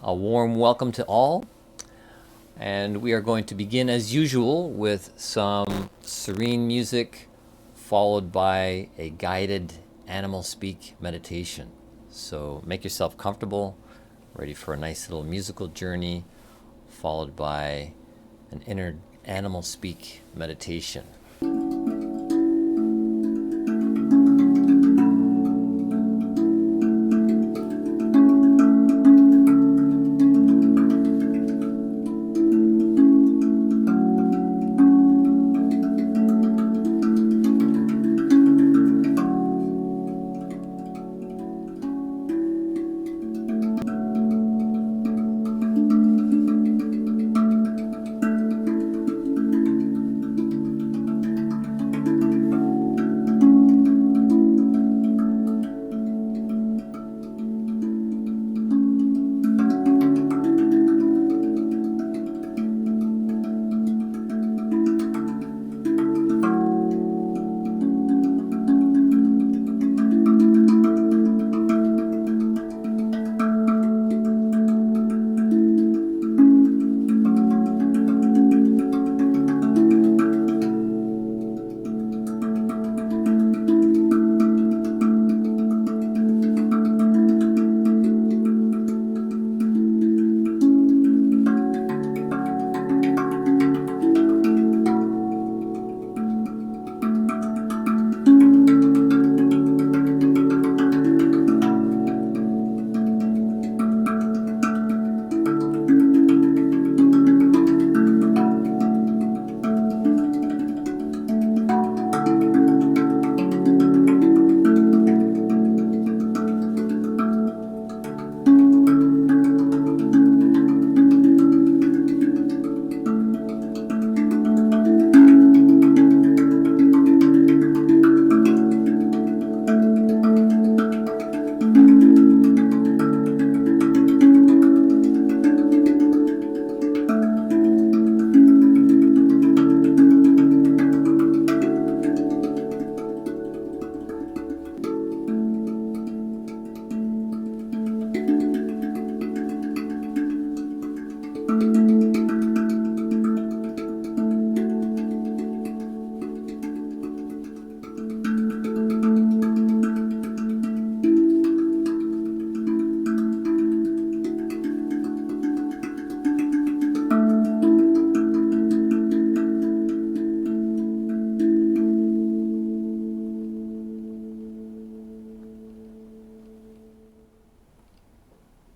A warm welcome to all, and we are going to begin as usual with some serene music, followed by a guided animal speak meditation. So make yourself comfortable, ready for a nice little musical journey, followed by an inner animal speak meditation.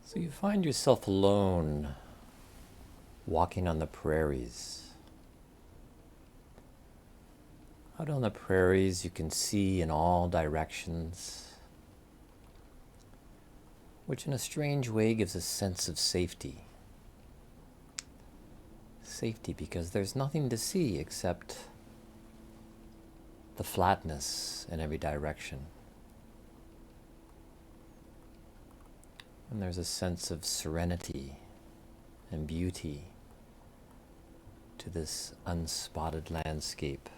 So you find yourself alone, walking on the prairies. Out on the prairies, you can see in all directions, which in a strange way gives a sense of safety. Safety because there's nothing to see except the flatness in every direction. And there's a sense of serenity and beauty to this unspotted landscape.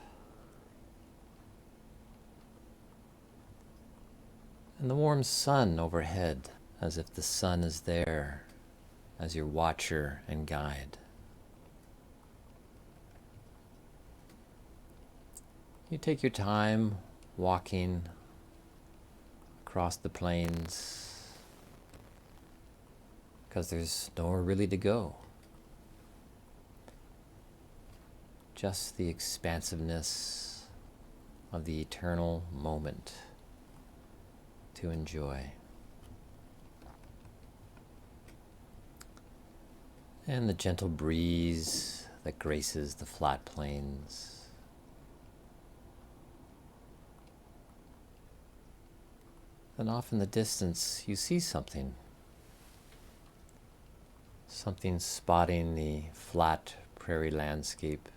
And the warm sun overhead, as if the sun is there as your watcher and guide. You take your time walking across the plains, because there's nowhere really to go. Just the expansiveness of the eternal moment to enjoy. And the gentle breeze that graces the flat plains. And off in the distance you see something spotting the flat prairie landscape,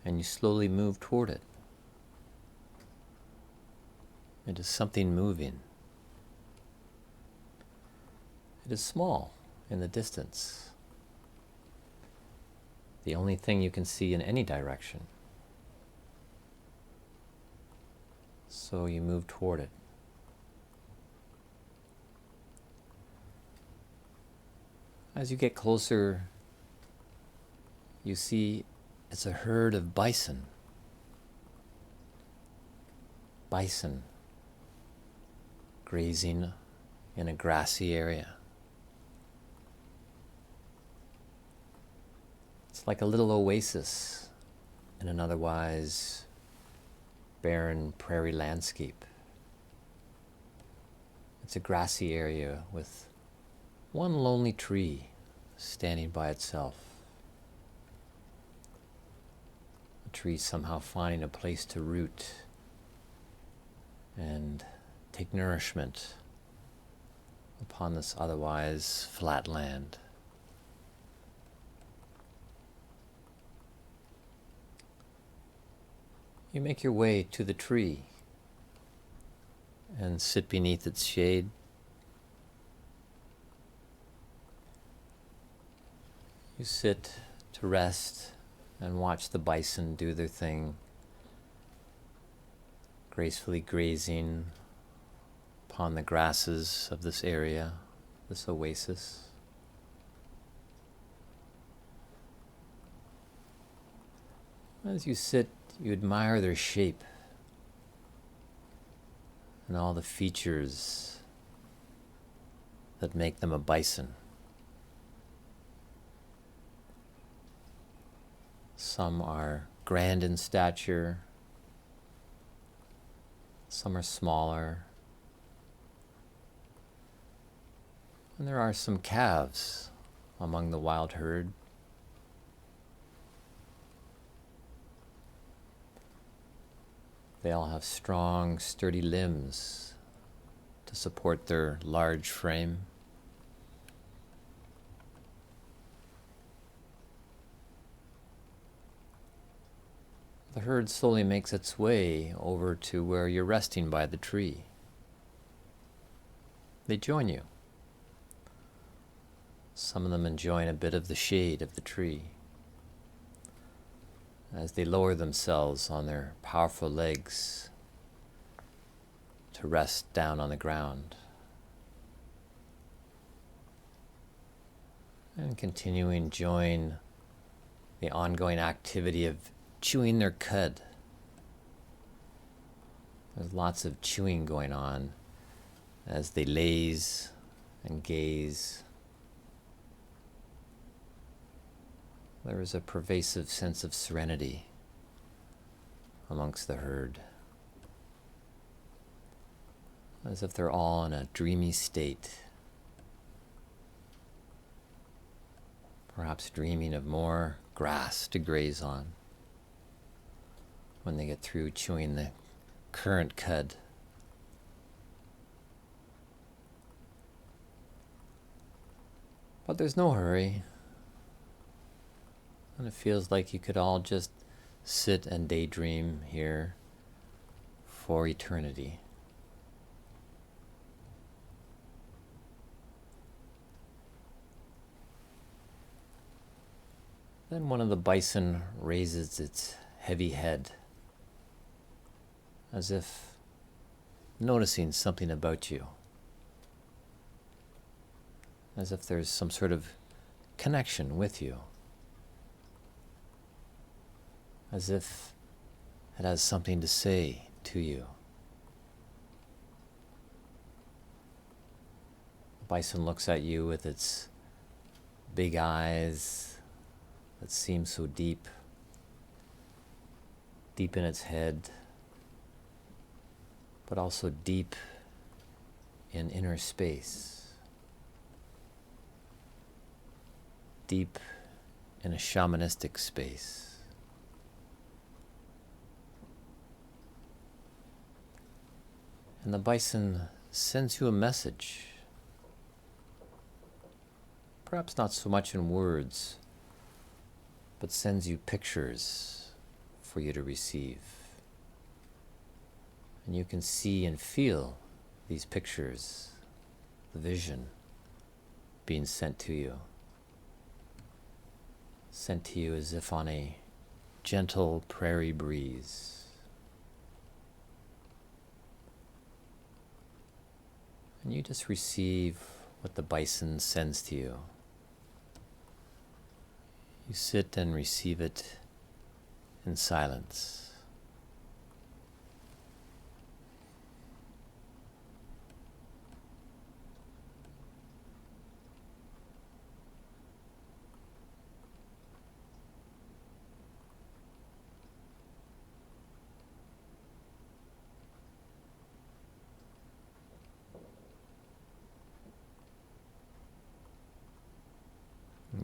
and you slowly move toward it. It is something moving. It is small in the distance, the only thing you can see in any direction. So you move toward it. As you get closer, you see it's a herd of bison. Bison grazing in a grassy area. It's like a little oasis in an otherwise barren prairie landscape. It's a grassy area with one lonely tree standing by itself. A tree somehow finding a place to root and take nourishment upon this otherwise flat land. You make your way to the tree and sit beneath its shade. You sit to rest and watch the bison do their thing, gracefully grazing upon the grasses of this area, this oasis. As you sit, you admire their shape and all the features that make them a bison. Some are grand in stature, some are smaller, and there are some calves among the wild herd. They all have strong, sturdy limbs to support their large frame. The herd slowly makes its way over to where you're resting by the tree. They join you. Some of them enjoying a bit of the shade of the tree as they lower themselves on their powerful legs to rest down on the ground. And continuing join the ongoing activity of chewing their cud. There's lots of chewing going on as they laze and gaze. There is a pervasive sense of serenity amongst the herd, as if they're all in a dreamy state, perhaps dreaming of more grass to graze on when they get through chewing the current cud. But there's no hurry. And it feels like you could all just sit and daydream here for eternity. Then one of the bison raises its heavy head, as if noticing something about you, as if there's some sort of connection with you, as if it has something to say to you. The bison looks at you with its big eyes that seem so deep in its head, but also deep in inner space, deep in a shamanistic space. And the bison sends you a message, perhaps not so much in words, but sends you pictures for you to receive. And you can see and feel these pictures, the vision being sent to you as if on a gentle prairie breeze. And you just receive what the bison sends to you. You sit and receive it in silence.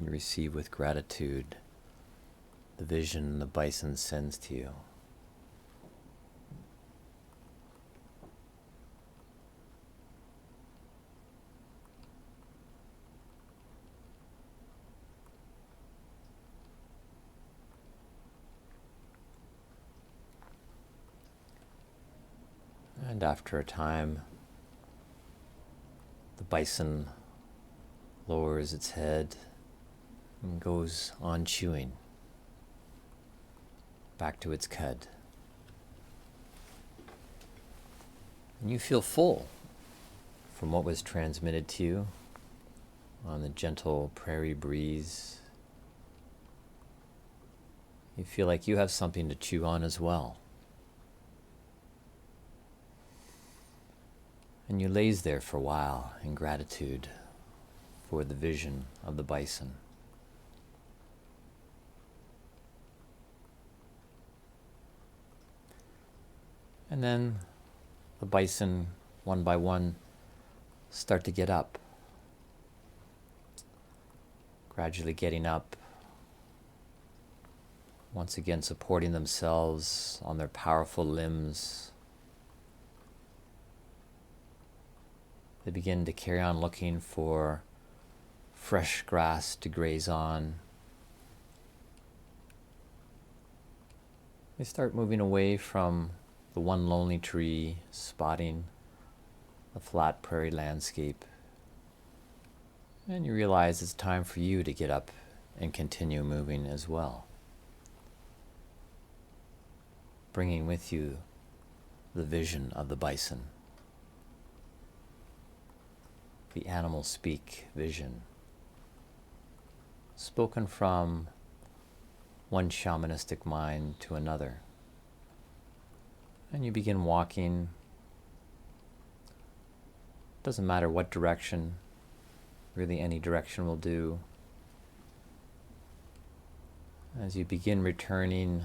You receive with gratitude the vision the bison sends to you. And after a time, the bison lowers its head and goes on chewing back to its cud. And you feel full from what was transmitted to you on the gentle prairie breeze. You feel like you have something to chew on as well. And you laze there for a while in gratitude for the vision of the bison. And then the bison, one by one, start to get up. Gradually getting up. Once again supporting themselves on their powerful limbs. They begin to carry on looking for fresh grass to graze on. They start moving away from the one lonely tree, spotting the flat prairie landscape. And you realize it's time for you to get up and continue moving as well. Bringing with you the vision of the bison. The animal speak vision. Spoken from one shamanistic mind to another. And you begin walking. Doesn't matter what direction, really any direction will do. As you begin returning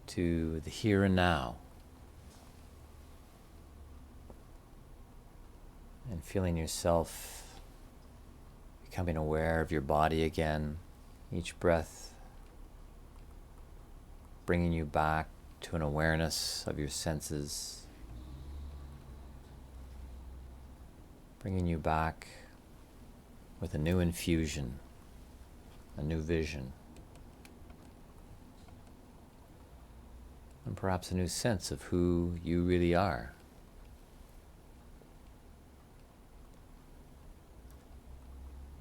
to the here and now. And feeling yourself becoming aware of your body again. Each breath bringing you back to an awareness of your senses, bringing you back with a new infusion, a new vision, and perhaps a new sense of who you really are.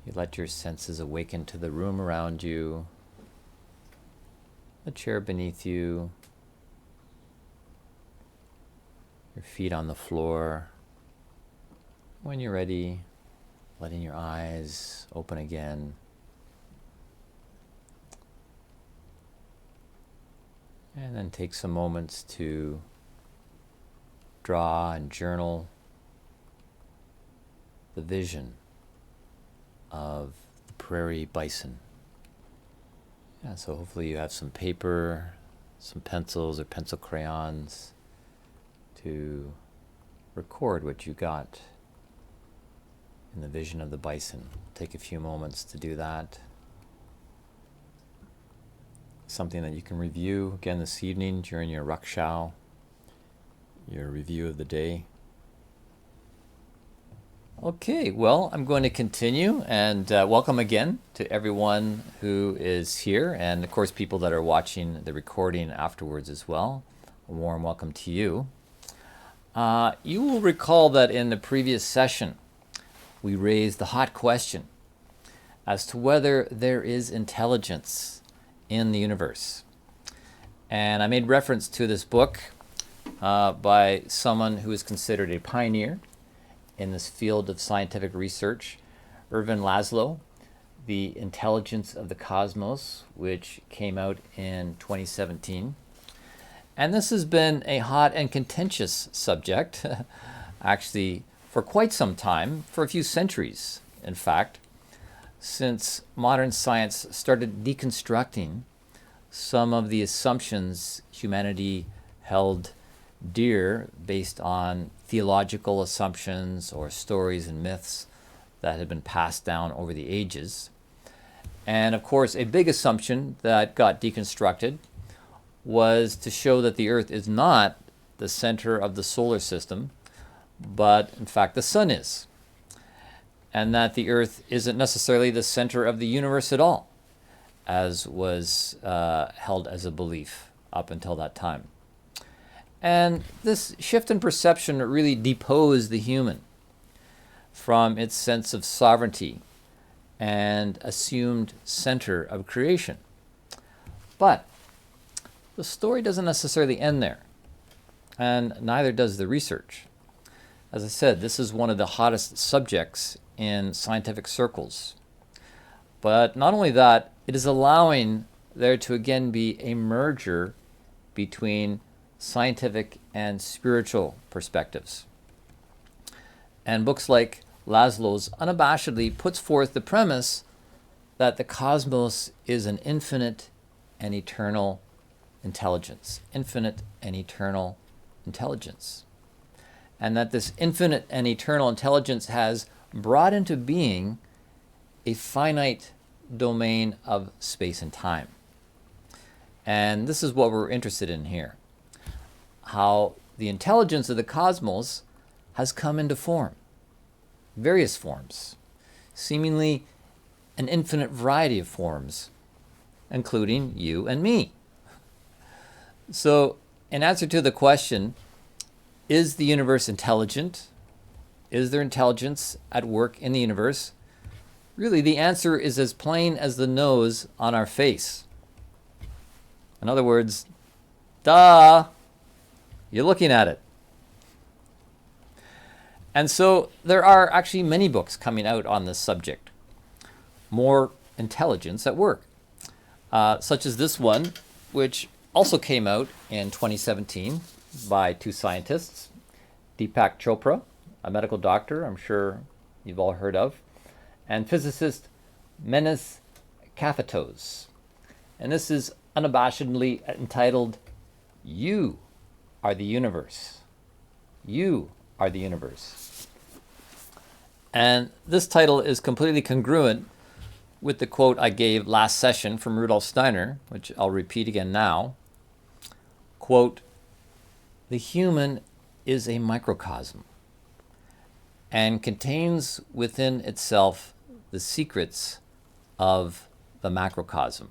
You let your senses awaken to the room around you, the chair beneath you, your feet on the floor. When you're ready, letting your eyes open again. And then take some moments to draw and journal the vision of the prairie bison. Yeah, so hopefully you have some paper, some pencils or pencil crayons to record what you got in the vision of the bison. Take a few moments to do that. Something that you can review again this evening during your rukshow, your review of the day. Okay, well, I'm going to continue, and welcome again to everyone who is here, and of course people that are watching the recording afterwards as well. A warm welcome to you. You will recall that in the previous session, we raised the hot question as to whether there is intelligence in the universe. And I made reference to this book by someone who is considered a pioneer in this field of scientific research, Ervin Laszlo. The Intelligence of the Cosmos, which came out in 2017. And this has been a hot and contentious subject, actually, for quite some time, for a few centuries, in fact, since modern science started deconstructing some of the assumptions humanity held dear based on theological assumptions or stories and myths that had been passed down over the ages. And of course, a big assumption that got deconstructed was to show that the Earth is not the center of the solar system, but in fact the sun is. And that the Earth isn't necessarily the center of the universe at all, as was held as a belief up until that time. And this shift in perception really deposed the human from its sense of sovereignty and assumed center of creation. But the story doesn't necessarily end there, and neither does the research. As I said, this is one of the hottest subjects in scientific circles. But not only that, it is allowing there to again be a merger between scientific and spiritual perspectives. And books like Laszlo's unabashedly puts forth the premise that the cosmos is an infinite and eternal intelligence. Infinite and eternal intelligence. And that this infinite and eternal intelligence has brought into being a finite domain of space and time. And this is what we're interested in here. How the intelligence of the cosmos has come into form, various forms, seemingly an infinite variety of forms, including you and me. So, in answer to the question, is the universe intelligent? Is there intelligence at work in the universe? Really, the answer is as plain as the nose on our face. In other words, duh! You're looking at it. And so there are actually many books coming out on this subject. More intelligence at work. Such as this one, which also came out in 2017 by two scientists, Deepak Chopra, a medical doctor I'm sure you've all heard of, and physicist Menes Kafatos. And this is unabashedly entitled, You Are the Universe. You are the universe. And this title is completely congruent with the quote I gave last session from Rudolf Steiner, which I'll repeat again now. Quote, the human is a microcosm and contains within itself the secrets of the macrocosm.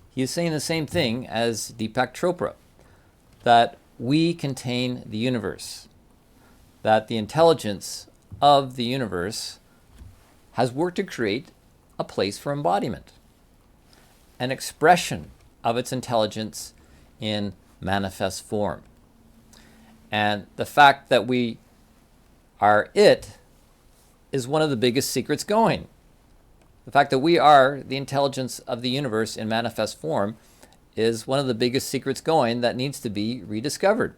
He is saying the same thing as Deepak Chopra, that we contain the universe, that the intelligence of the universe has worked to create a place for embodiment, an expression of its intelligence in manifest form. And the fact that we are it is one of the biggest secrets going. The fact that we are the intelligence of the universe in manifest form is one of the biggest secrets going that needs to be rediscovered.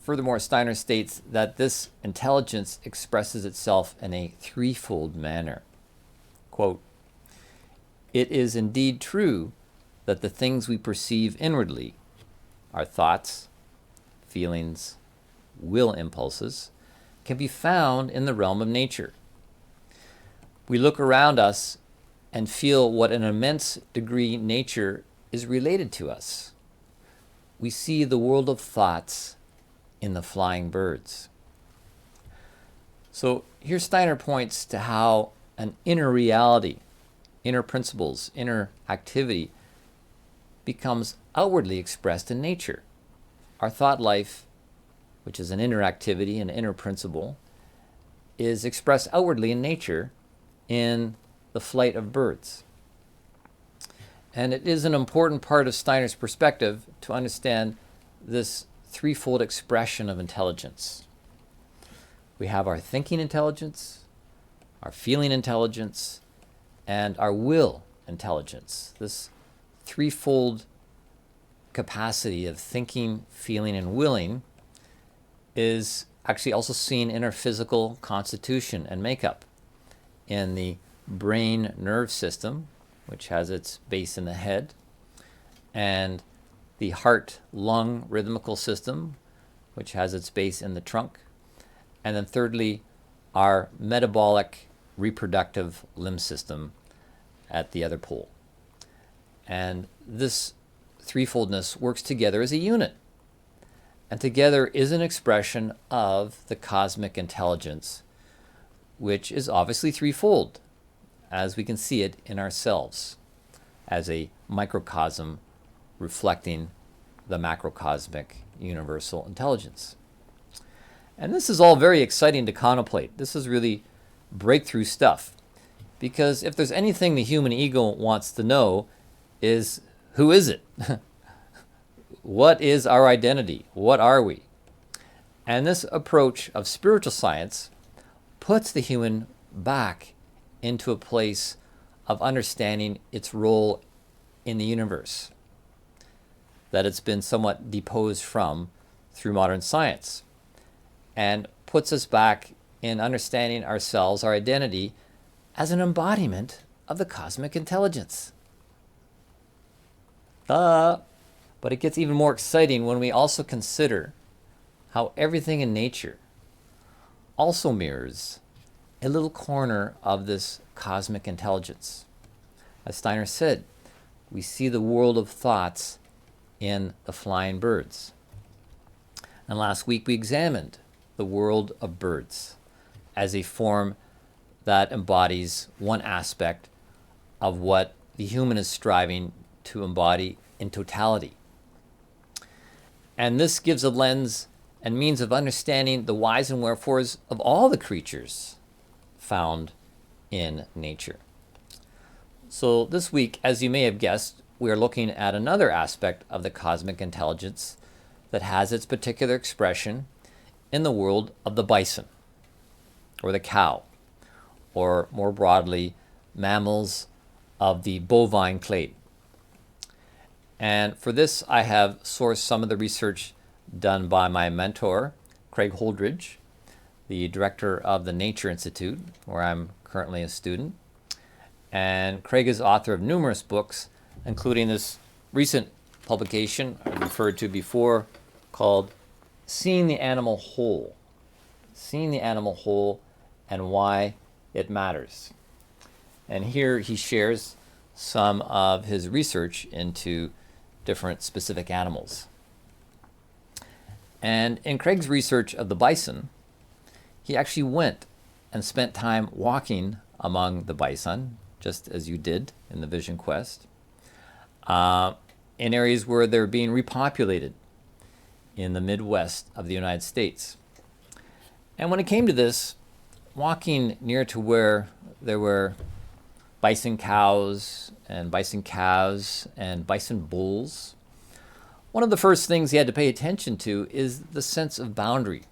Furthermore, Steiner states that this intelligence expresses itself in a threefold manner. Quote, it is indeed true that the things we perceive inwardly, our thoughts, feelings, will impulses, can be found in the realm of nature. We look around us and feel what an immense degree nature is related to us. We see the world of thoughts in the flying birds. So here Steiner points to how an inner reality, inner principles, inner activity becomes outwardly expressed in nature. Our thought life, which is an inner activity, an inner principle, is expressed outwardly in nature in the flight of birds. And it is an important part of Steiner's perspective to understand this threefold expression of intelligence. We have our thinking intelligence, our feeling intelligence, and our will intelligence. This threefold capacity of thinking, feeling, and willing is actually also seen in our physical constitution and makeup, in the brain nerve system, which has its base in the head, and the heart-lung rhythmical system, which has its base in the trunk, and then thirdly, our metabolic reproductive limb system at the other pole. And this threefoldness works together as a unit, and together is an expression of the cosmic intelligence, which is obviously threefold, as we can see it in ourselves, as a microcosm reflecting the macrocosmic universal intelligence. And this is all very exciting to contemplate. This is really breakthrough stuff, because if there's anything the human ego wants to know is, who is it? What is our identity? What are we? And this approach of spiritual science puts the human back into a place of understanding its role in the universe that it's been somewhat deposed from through modern science, and puts us back in understanding ourselves, our identity, as an embodiment of the cosmic intelligence. But it gets even more exciting when we also consider how everything in nature also mirrors a little corner of this cosmic intelligence. As Steiner said, we see the world of thoughts in the flying birds. And last week we examined the world of birds as a form that embodies one aspect of what the human is striving to embody in totality. And this gives a lens and means of understanding the whys and wherefores of all the creatures found in nature. So this week, as you may have guessed, we are looking at another aspect of the cosmic intelligence that has its particular expression in the world of the bison, or the cow, or more broadly, mammals of the bovine clade. And for this, I have sourced some of the research done by my mentor, Craig Holdridge, the director of the Nature Institute, where I'm currently a student. And Craig is author of numerous books, including this recent publication I referred to before, called Seeing the Animal Whole. Seeing the Animal Whole and Why It Matters. And here he shares some of his research into different specific animals. And in Craig's research of the bison, he actually went and spent time walking among the bison, just as you did in the Vision Quest, in areas where they're being repopulated in the Midwest of the United States. And when it came to this, walking near to where there were bison cows and bison calves and bison bulls, one of the first things he had to pay attention to is the sense of boundary,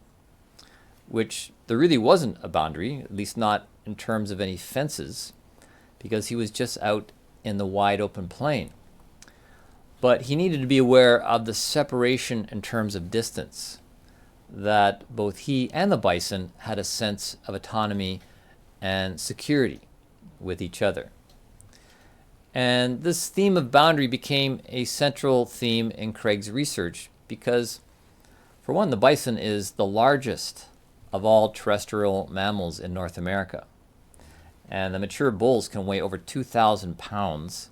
which there really wasn't a boundary, at least not in terms of any fences, because he was just out in the wide open plain. But he needed to be aware of the separation in terms of distance, that both he and the bison had a sense of autonomy and security with each other. And this theme of boundary became a central theme in Craig's research because, for one, the bison is the largest of all terrestrial mammals in North America. And the mature bulls can weigh over 2,000 pounds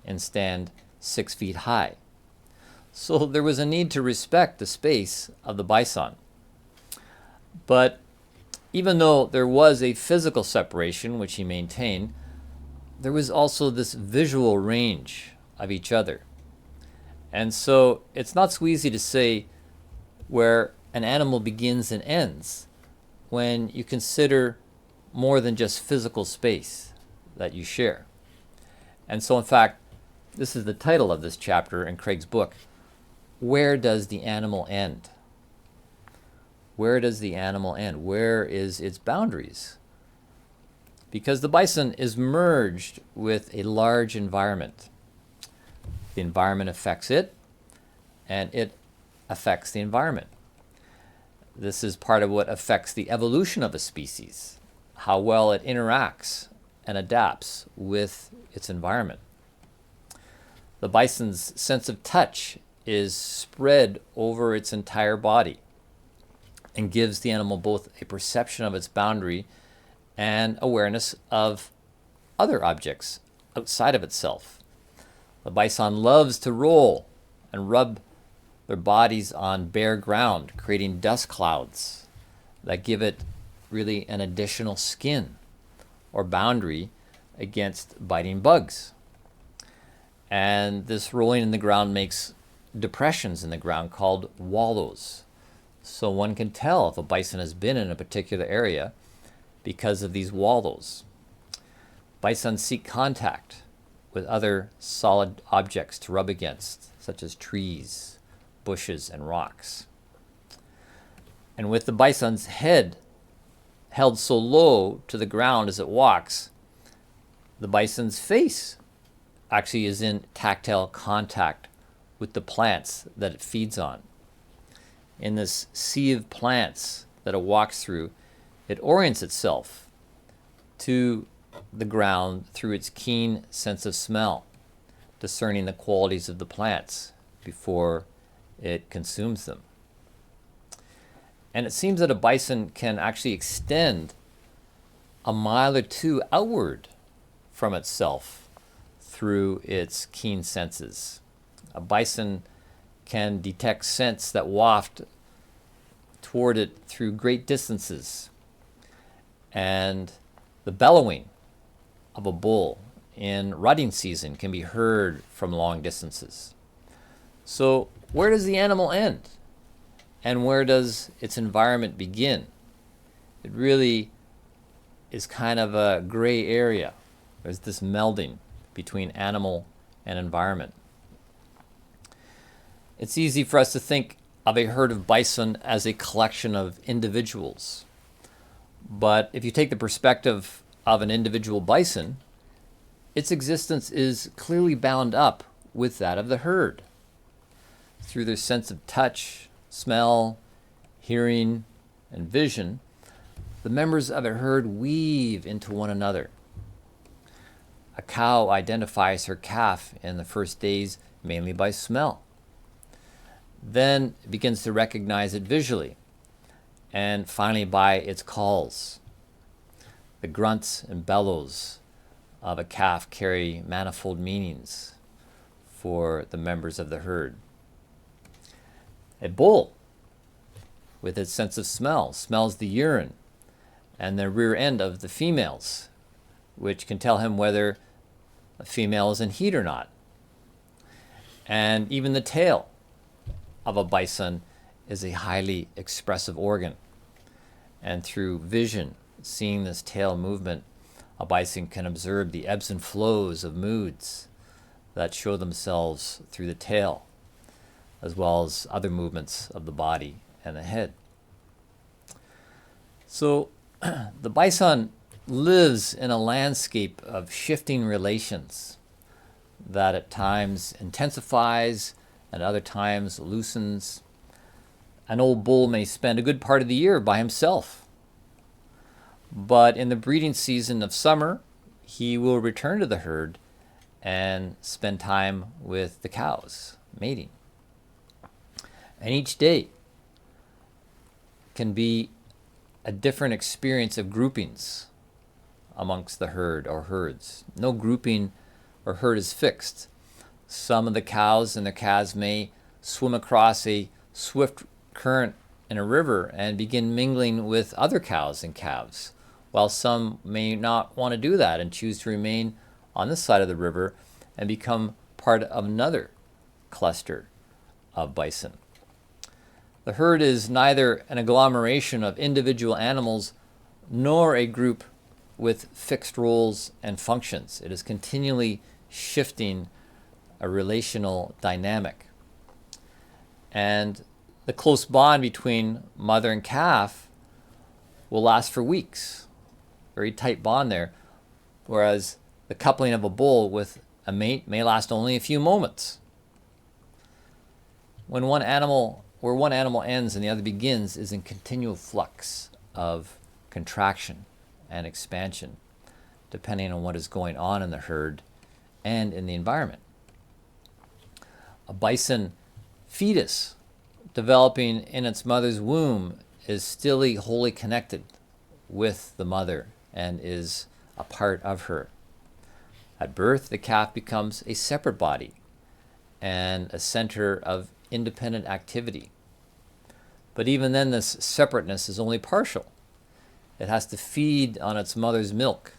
and stand 6 feet high. So there was a need to respect the space of the bison. But even though there was a physical separation, which he maintained, there was also this visual range of each other. And so it's not so easy to say where an animal begins and ends when you consider more than just physical space that you share. And so in fact, this is the title of this chapter in Craig's book, Where Does the Animal End? Where does the animal end? Where is its boundaries? because the bison is merged with a large environment. The environment affects it, and it affects the environment. This is part of what affects the evolution of a species, how well it interacts and adapts with its environment. The bison's sense of touch is spread over its entire body and gives the animal both a perception of its boundary and awareness of other objects outside of itself. The bison loves to roll and rub their bodies on bare ground, creating dust clouds that give it really an additional skin or boundary against biting bugs. And this rolling in the ground makes depressions in the ground called wallows. So one can tell if a bison has been in a particular area because of these wallows. Bison seek contact with other solid objects to rub against, such as trees, bushes, and rocks. And with the bison's head held so low to the ground as it walks, the bison's face actually is in tactile contact with the plants that it feeds on. In this sea of plants that it walks through, it orients itself to the ground through its keen sense of smell, discerning the qualities of the plants before it consumes them. And it seems that a bison can actually extend a mile or two outward from itself through its keen senses. A bison can detect scents that waft toward it through great distances. And the bellowing of a bull in rutting season can be heard from long distances. So where does the animal end? And where does its environment begin? It really is kind of a gray area. There's this melding between animal and environment. It's easy for us to think of a herd of bison as a collection of individuals. But if you take the perspective of an individual bison, its existence is clearly bound up with that of the herd. Through their sense of touch, smell, hearing, and vision, the members of a herd weave into one another. A cow identifies her calf in the first days mainly by smell. Then it begins to recognize it visually, and finally by its calls. The grunts and bellows of a calf carry manifold meanings for the members of the herd. A bull, with its sense of smell, smells the urine and the rear end of the females, which can tell him whether a female is in heat or not. And even the tail of a bison is a highly expressive organ. And through vision, seeing this tail movement, a bison can observe the ebbs and flows of moods that show themselves through the tail, as well as other movements of the body and the head. So the bison lives in a landscape of shifting relations that at times intensifies and other times loosens. An old bull may spend a good part of the year by himself, but in the breeding season of summer, he will return to the herd and spend time with the cows, mating. And each day can be a different experience of groupings amongst the herd or herds. No grouping or herd is fixed. Some of the cows and their calves may swim across a swift current in a river and begin mingling with other cows and calves, while some may not want to do that and choose to remain on this side of the river and become part of another cluster of bison. The herd is neither an agglomeration of individual animals nor a group with fixed roles and functions. It is continually shifting a relational dynamic. And the close bond between mother and calf will last for weeks. Very tight bond there, whereas the coupling of a bull with a mate may last only a few moments. Where one animal ends and the other begins is in continual flux of contraction and expansion, depending on what is going on in the herd and in the environment. A bison fetus developing in its mother's womb is still wholly connected with the mother and is a part of her. At birth, the calf becomes a separate body and a center of independent activity. But even then, this separateness is only partial. It has to feed on its mother's milk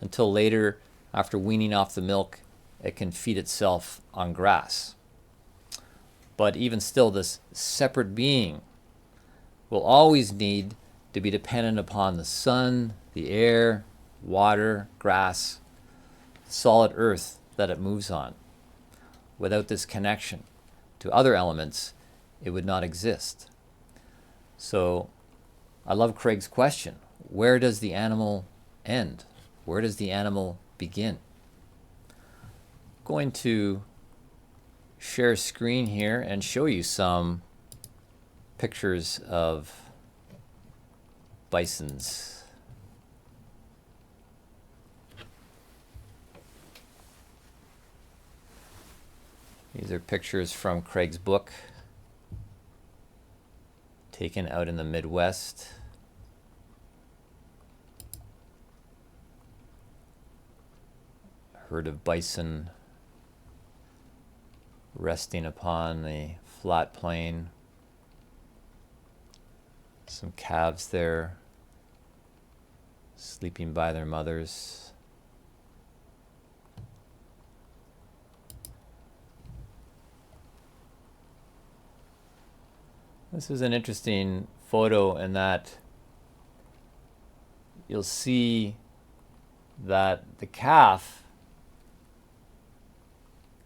until later, after weaning off the milk, it can feed itself on grass. But even still, this separate being will always need to be dependent upon the sun, the air, water, grass, solid earth that it moves on. Without this connection to other elements, it would not exist. So I love Craig's question. Where does the animal end? Where does the animal begin? I'm going to share screen here and show you some pictures of bisons. These are pictures from Craig's book, taken out in the Midwest. A herd of bison resting upon the flat plain. Some calves there, sleeping by their mothers. This is an interesting photo in that you'll see that the calf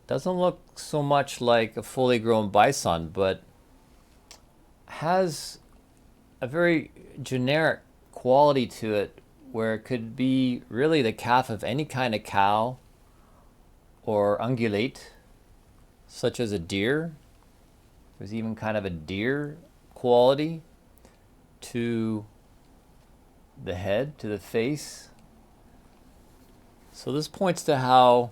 doesn't look so much like a fully grown bison, but has a very generic quality to it where it could be really the calf of any kind of cow or ungulate, such as a deer. There's even kind of a deer quality to the head, to the face. So this points to how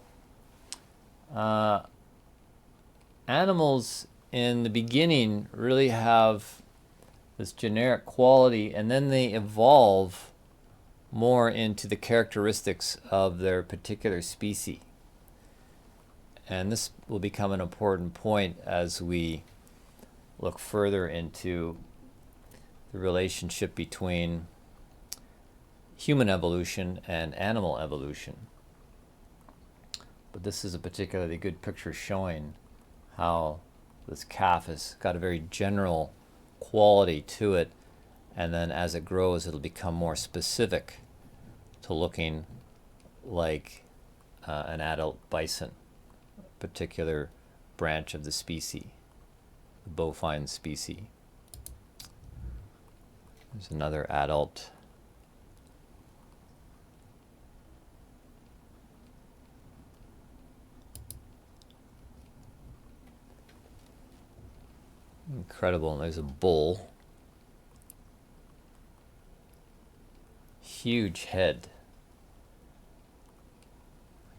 animals in the beginning really have this generic quality, and then they evolve more into the characteristics of their particular species. And this will become an important point as we look further into the relationship between human evolution and animal evolution. But this is a particularly good picture showing how this calf has got a very general quality to it, and then as it grows it'll become more specific to looking like an adult bison, a particular branch of the species, the bovine species. There's another adult. Incredible. There's a bull. Huge head.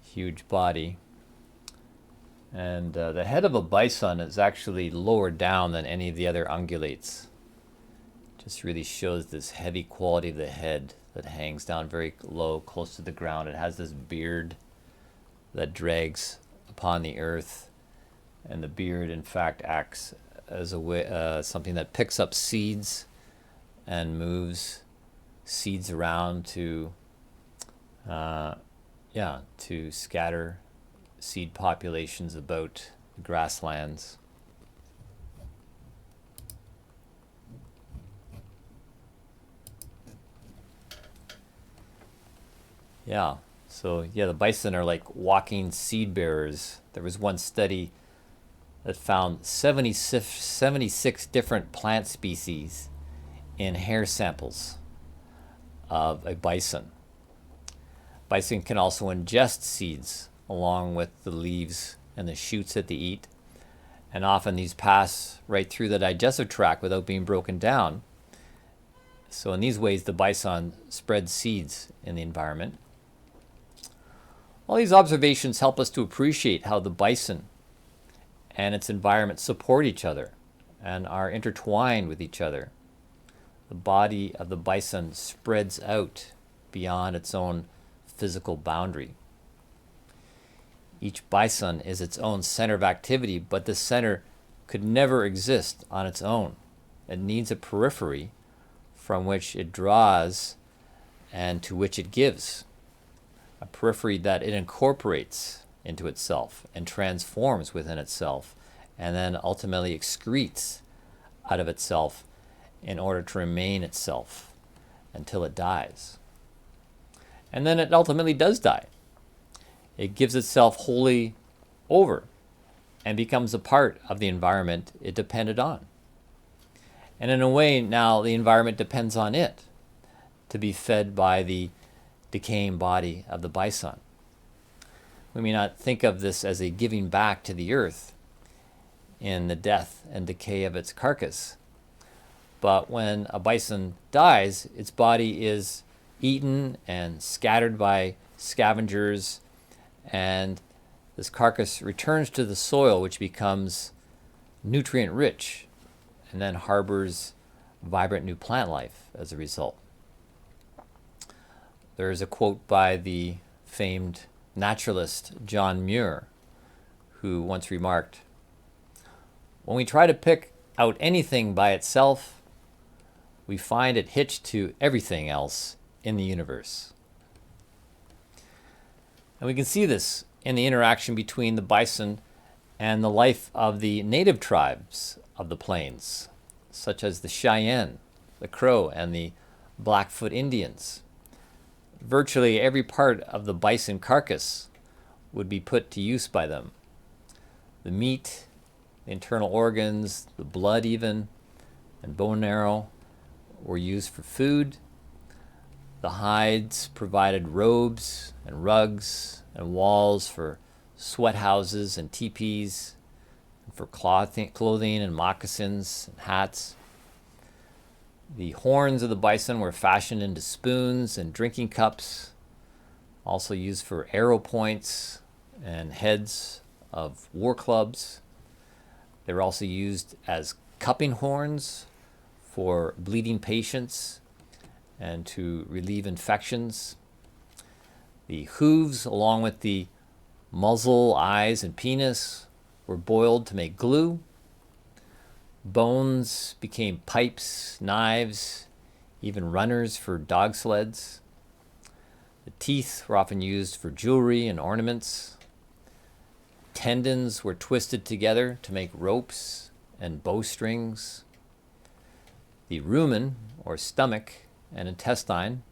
Huge body. And the head of a bison is actually lower down than any of the other ungulates. Just really shows this heavy quality of the head that hangs down very low, close to the ground. It has this beard that drags upon the earth, and the beard in fact acts as a way, something that picks up seeds and moves seeds around to scatter seed populations about grasslands. Yeah, so the bison are like walking seed bearers. There was one study that found 76 different plant species in hair samples of a bison. Bison can also ingest seeds along with the leaves and the shoots that they eat, and often these pass right through the digestive tract without being broken down. So in these ways, the bison spreads seeds in the environment. All these observations help us to appreciate how the bison and its environment support each other and are intertwined with each other. The body of the bison spreads out beyond its own physical boundary. Each bison is its own center of activity, but this center could never exist on its own. It needs a periphery from which it draws and to which it gives. A periphery that it incorporates into itself and transforms within itself, and then ultimately excretes out of itself in order to remain itself until it dies. And then it ultimately does die. It gives itself wholly over and becomes a part of the environment it depended on. And in a way, now the environment depends on it to be fed by the decaying body of the bison. We may not think of this as a giving back to the earth in the death and decay of its carcass, but when a bison dies, its body is eaten and scattered by scavengers, and this carcass returns to the soil, which becomes nutrient rich and then harbors vibrant new plant life as a result. There is a quote by the famed naturalist John Muir, who once remarked, "When we try to pick out anything by itself, we find it hitched to everything else in the universe." And we can see this in the interaction between the bison and the life of the native tribes of the plains, such as the Cheyenne, the Crow, and the Blackfoot Indians. Virtually every part of the bison carcass would be put to use by them. The meat, the internal organs, the blood even, and bone marrow were used for food. The hides provided robes and rugs and walls for sweat houses and teepees, and for clothing and moccasins and hats. The horns of the bison were fashioned into spoons and drinking cups, also used for arrow points and heads of war clubs. They were also used as cupping horns for bleeding patients and to relieve infections. The hooves, along with the muzzle, eyes, and penis, were boiled to make glue. Bones became pipes, knives, even runners for dog sleds. The teeth were often used for jewelry and ornaments. Tendons were twisted together to make ropes and bowstrings. The rumen, or stomach, and intestine,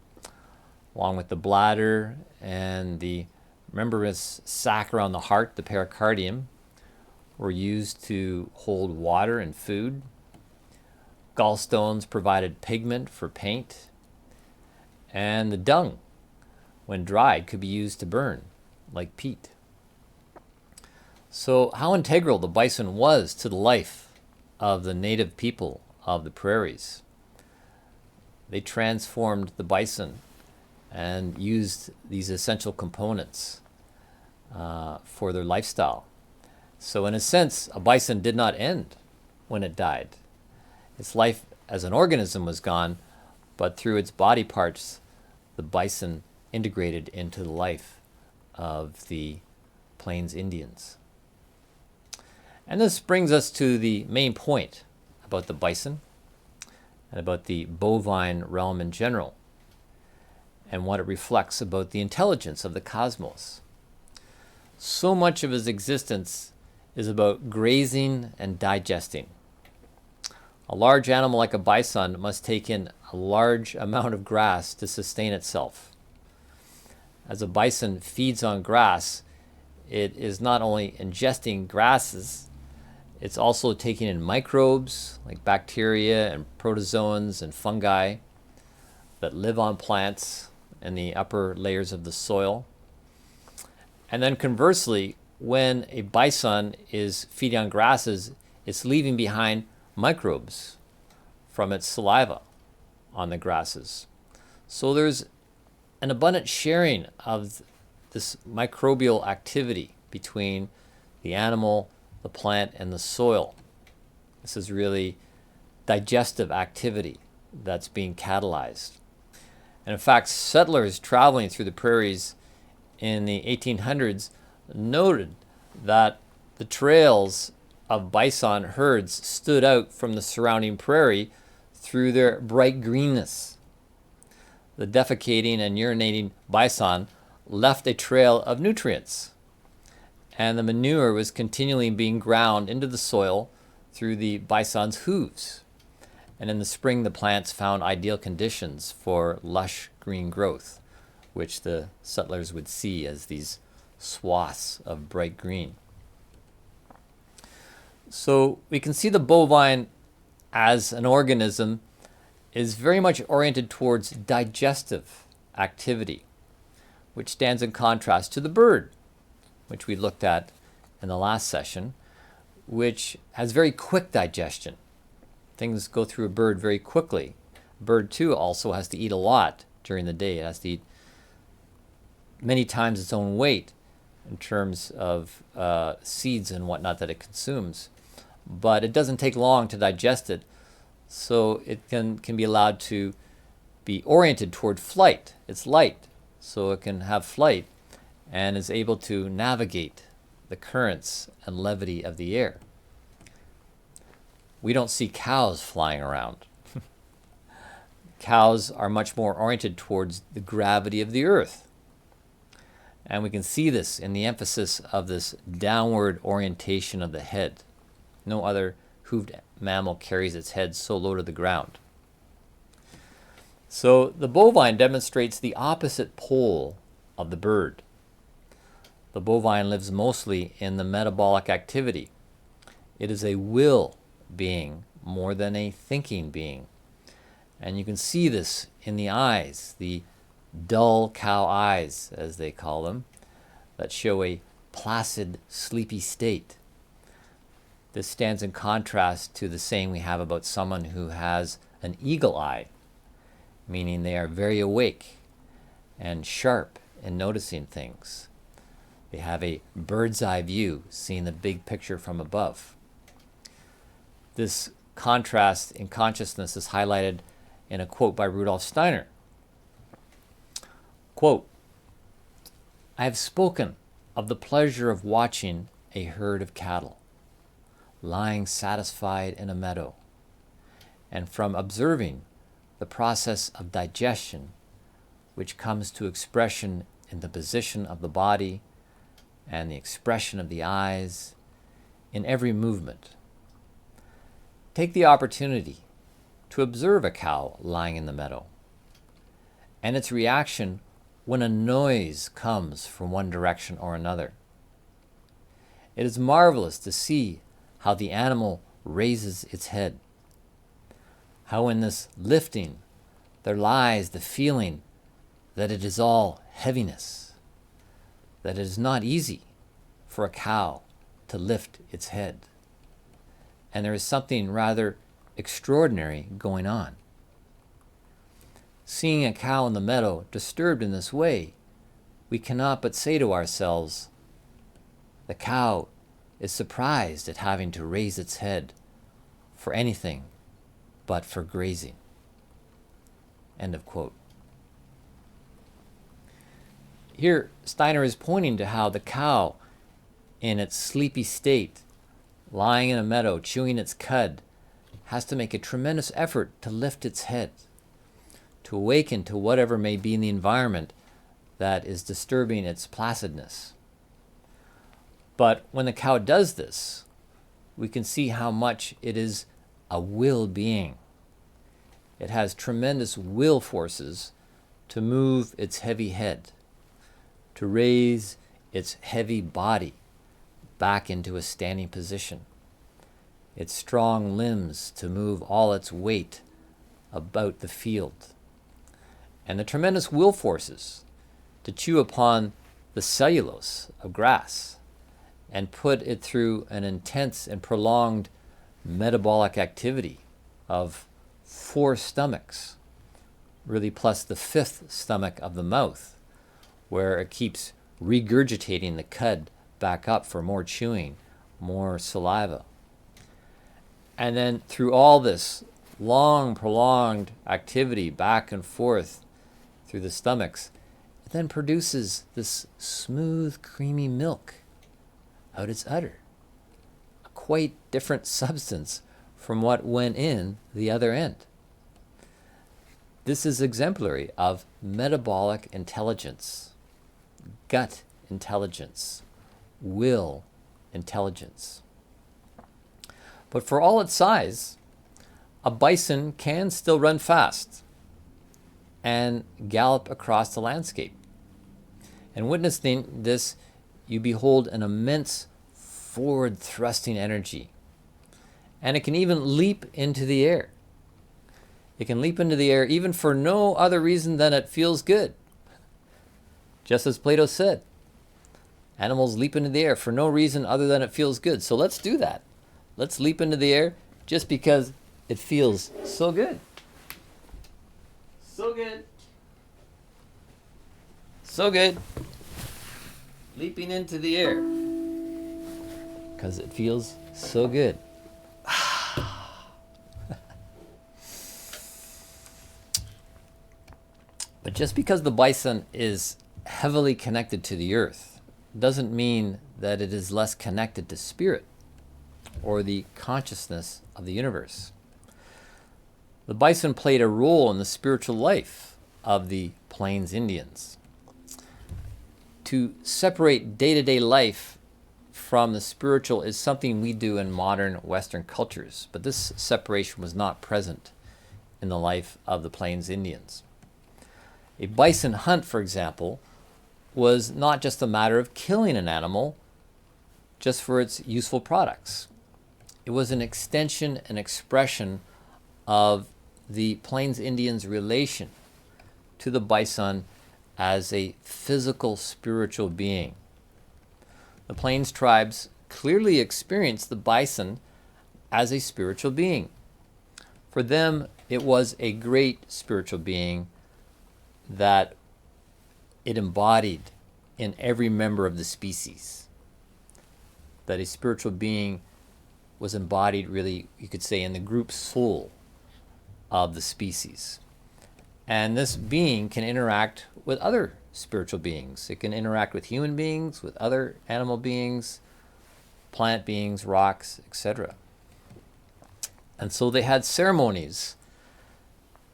along with the bladder and the membranous sac around the heart, the pericardium, were used to hold water and food. Gallstones provided pigment for paint. And the dung, when dried, could be used to burn, like peat. So how integral the bison was to the life of the native people of the prairies. They transformed the bison and used these essential components for their lifestyle. So in a sense, a bison did not end when it died. Its life as an organism was gone, but through its body parts, the bison integrated into the life of the Plains Indians. And this brings us to the main point about the bison and about the bovine realm in general, and what it reflects about the intelligence of the cosmos. So much of his existence is about grazing and digesting. A large animal like a bison must take in a large amount of grass to sustain itself. As a bison feeds on grass, it is not only ingesting grasses, it's also taking in microbes like bacteria and protozoans and fungi that live on plants in the upper layers of the soil. And then conversely, when a bison is feeding on grasses, it's leaving behind microbes from its saliva on the grasses. So there's an abundant sharing of this microbial activity between the animal, the plant, and the soil. This is really digestive activity that's being catalyzed. And in fact, settlers traveling through the prairies in the 1800s noted that the trails of bison herds stood out from the surrounding prairie through their bright greenness. The defecating and urinating bison left a trail of nutrients, and the manure was continually being ground into the soil through the bison's hooves. And in the spring, the plants found ideal conditions for lush green growth, which the settlers would see as these swaths of bright green. So we can see the bovine as an organism is very much oriented towards digestive activity, which stands in contrast to the bird, which we looked at in the last session, which has very quick digestion. Things go through a bird very quickly. A bird, too, also has to eat a lot during the day. It has to eat many times its own weight in terms of seeds and whatnot that it consumes. But it doesn't take long to digest it, so it can be allowed to be oriented toward flight. It's light, so it can have flight and is able to navigate the currents and levity of the air. We don't see cows flying around. Cows are much more oriented towards the gravity of the earth. And we can see this in the emphasis of this downward orientation of the head. No other hooved mammal carries its head so low to the ground. So the bovine demonstrates the opposite pole of the bird. The bovine lives mostly in the metabolic activity. It is a will being more than a thinking being. And you can see this in the eyes, the dull cow eyes, as they call them, that show a placid, sleepy state. This stands in contrast to the saying we have about someone who has an eagle eye, meaning they are very awake and sharp in noticing things. They have a bird's eye view, seeing the big picture from above. This contrast in consciousness is highlighted in a quote by Rudolf Steiner. Quote, "I have spoken of the pleasure of watching a herd of cattle, lying satisfied in a meadow, and from observing the process of digestion which comes to expression in the position of the body and the expression of the eyes in every movement. Take the opportunity to observe a cow lying in the meadow and its reaction when a noise comes from one direction or another. It is marvelous to see how the animal raises its head, how in this lifting there lies the feeling that it is all heaviness, that it is not easy for a cow to lift its head. And there is something rather extraordinary going on. Seeing a cow in the meadow disturbed in this way, we cannot but say to ourselves, the cow is surprised at having to raise its head for anything but for grazing." End of quote. Here, Steiner is pointing to how the cow, in its sleepy state, lying in a meadow, chewing its cud, has to make a tremendous effort to lift its head, to awaken to whatever may be in the environment that is disturbing its placidness. But when the cow does this, we can see how much it is a will being. It has tremendous will forces to move its heavy head, to raise its heavy body back into a standing position, its strong limbs to move all its weight about the field, and the tremendous will forces to chew upon the cellulose of grass and put it through an intense and prolonged metabolic activity of 4 stomachs, really plus the 5th stomach of the mouth, where it keeps regurgitating the cud back up for more chewing, more saliva. And then through all this long, prolonged activity back and forth through the stomachs, it then produces this smooth, creamy milk out its udder. A quite different substance from what went in the other end. This is exemplary of metabolic intelligence, gut intelligence, will intelligence. But for all its size, a bison can still run fast and gallop across the landscape. And witnessing this, you behold an immense forward-thrusting energy. And it can even leap into the air. It can leap into the air even for no other reason than it feels good. Just as Plato said, animals leap into the air for no reason other than it feels good. So let's do that. Let's leap into the air just because it feels so good. So good. So good. Leaping into the air because it feels so good. But just because the bison is heavily connected to the earth doesn't mean that it is less connected to spirit or the consciousness of the universe. The bison played a role in the spiritual life of the Plains Indians. To separate day-to-day life from the spiritual is something we do in modern Western cultures, but this separation was not present in the life of the Plains Indians. A bison hunt, for example, was not just a matter of killing an animal just for its useful products. It was an extension and expression of the Plains Indians' relation to the bison as a physical, spiritual being. The Plains tribes clearly experienced the bison as a spiritual being. For them, it was a great spiritual being that it embodied in every member of the species. That a spiritual being was embodied, really, you could say, in the group soul of the species. And this being can interact with other spiritual beings. It can interact with human beings, with other animal beings, plant beings, rocks, etc. And so they had ceremonies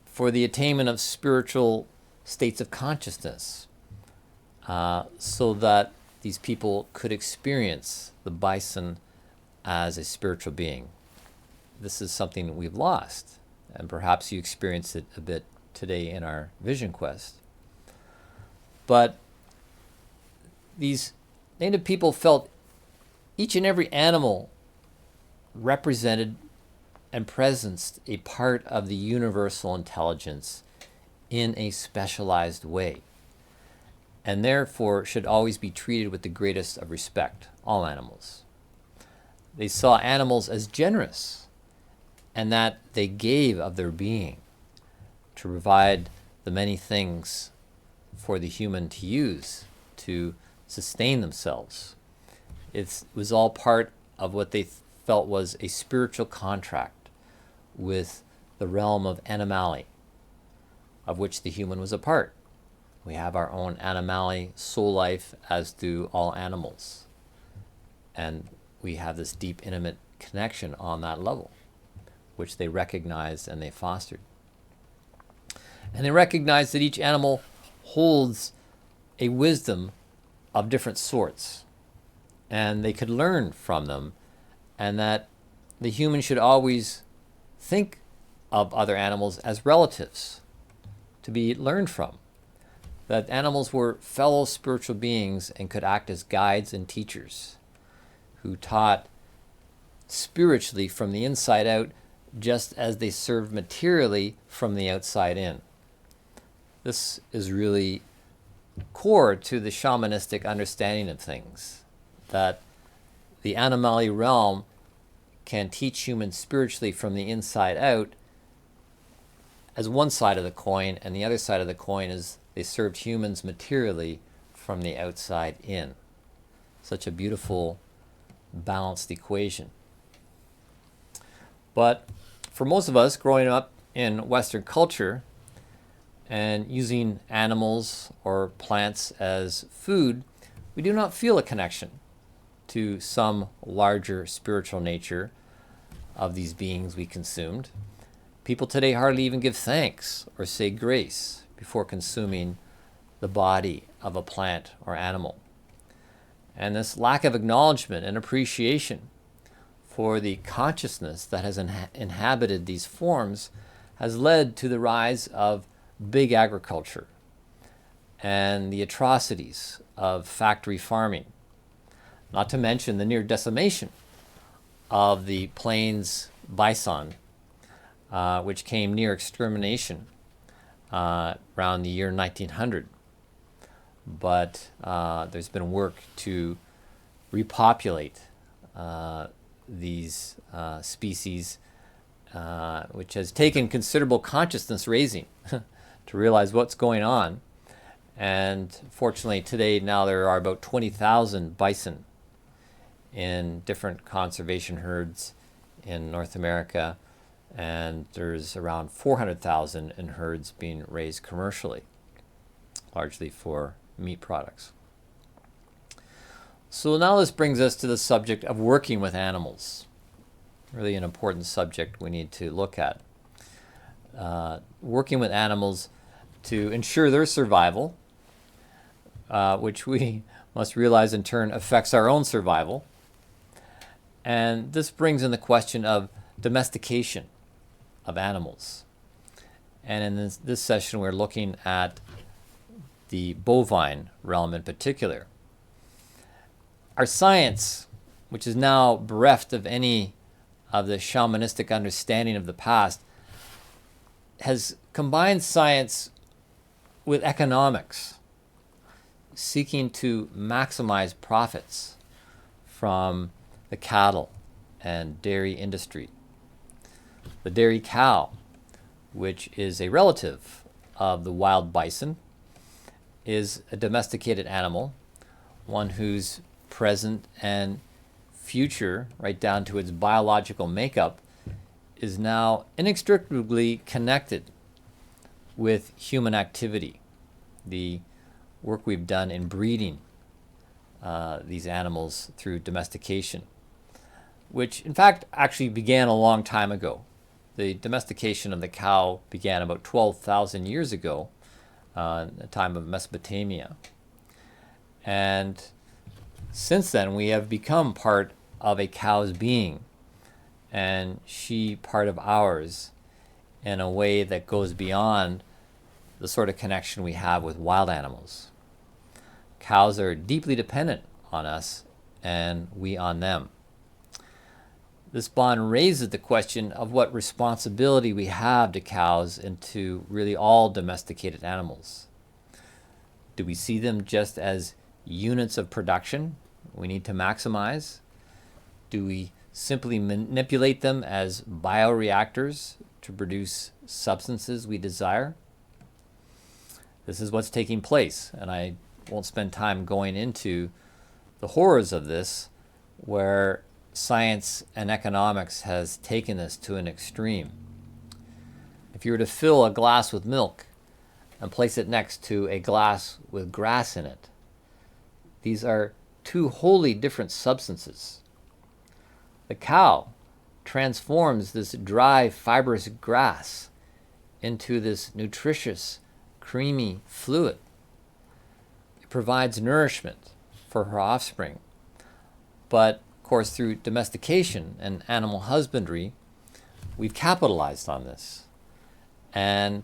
for the attainment of spiritual states of consciousness, so that these people could experience the bison as a spiritual being. This is something we've lost, and perhaps you experience it a bit today in our vision quest. But these native people felt each and every animal represented and presenced a part of the universal intelligence in a specialized way, and therefore should always be treated with the greatest of respect, all animals. They saw animals as generous, and that they gave of their being to provide the many things for the human to use to sustain themselves. It was all part of what they felt was a spiritual contract with the realm of animalia, of which the human was a part. We have our own animalia soul life, as do all animals. And we have this deep, intimate connection on that level, which they recognized and they fostered. And they recognized that each animal holds a wisdom of different sorts, and they could learn from them, and that the human should always think of other animals as relatives to be learned from. That animals were fellow spiritual beings and could act as guides and teachers who taught spiritually from the inside out, just as they served materially from the outside in. this is really core to the shamanistic understanding of things, that the animalia realm can teach humans spiritually from the inside out as one side of the coin, and the other side of the coin is they served humans materially from the outside in. Such a beautiful, balanced equation. But for most of us growing up in Western culture and using animals or plants as food, we do not feel a connection to some larger spiritual nature of these beings we consumed. People today hardly even give thanks or say grace before consuming the body of a plant or animal. And this lack of acknowledgement and appreciation for the consciousness that has inhabited these forms has led to the rise of big agriculture and the atrocities of factory farming, not to mention the near decimation of the plains bison, which came near extermination around the year 1900. But there's been work to repopulate these species, which has taken considerable consciousness raising to realize what's going on. And fortunately today now there are about 20,000 bison in different conservation herds in North America, and there's around 400,000 in herds being raised commercially, largely for meat products. So now this brings us to the subject of working with animals. Really an important subject we need to look at. Working with animals to ensure their survival, which we must realize in turn affects our own survival. And this brings in the question of domestication of animals. And in this session we're looking at the bovine realm in particular. Our science, which is now bereft of any of the shamanistic understanding of the past, has combined science with economics, seeking to maximize profits from the cattle and dairy industry. The dairy cow, which is a relative of the wild bison, is a domesticated animal, one whose present and future, right down to its biological makeup, is now inextricably connected with human activity, the work we've done in breeding these animals through domestication, which in fact actually began a long time ago. The domestication of the cow began about 12,000 years ago, the time of Mesopotamia. And since then, we have become part of a cow's being, and she part of ours, in a way that goes beyond the sort of connection we have with wild animals. Cows are deeply dependent on us, and we on them. This bond raises the question of what responsibility we have to cows and to really all domesticated animals. Do we see them just as units of production we need to maximize? Do we simply manipulate them as bioreactors to produce substances we desire? This is what's taking place, and I won't spend time going into the horrors of this, where science and economics has taken this to an extreme. If you were to fill a glass with milk and place it next to a glass with grass in it, these are two wholly different substances. The cow transforms this dry, fibrous grass into this nutritious, creamy fluid. It provides nourishment for her offspring. But, of course, through domestication and animal husbandry, we've capitalized on this. And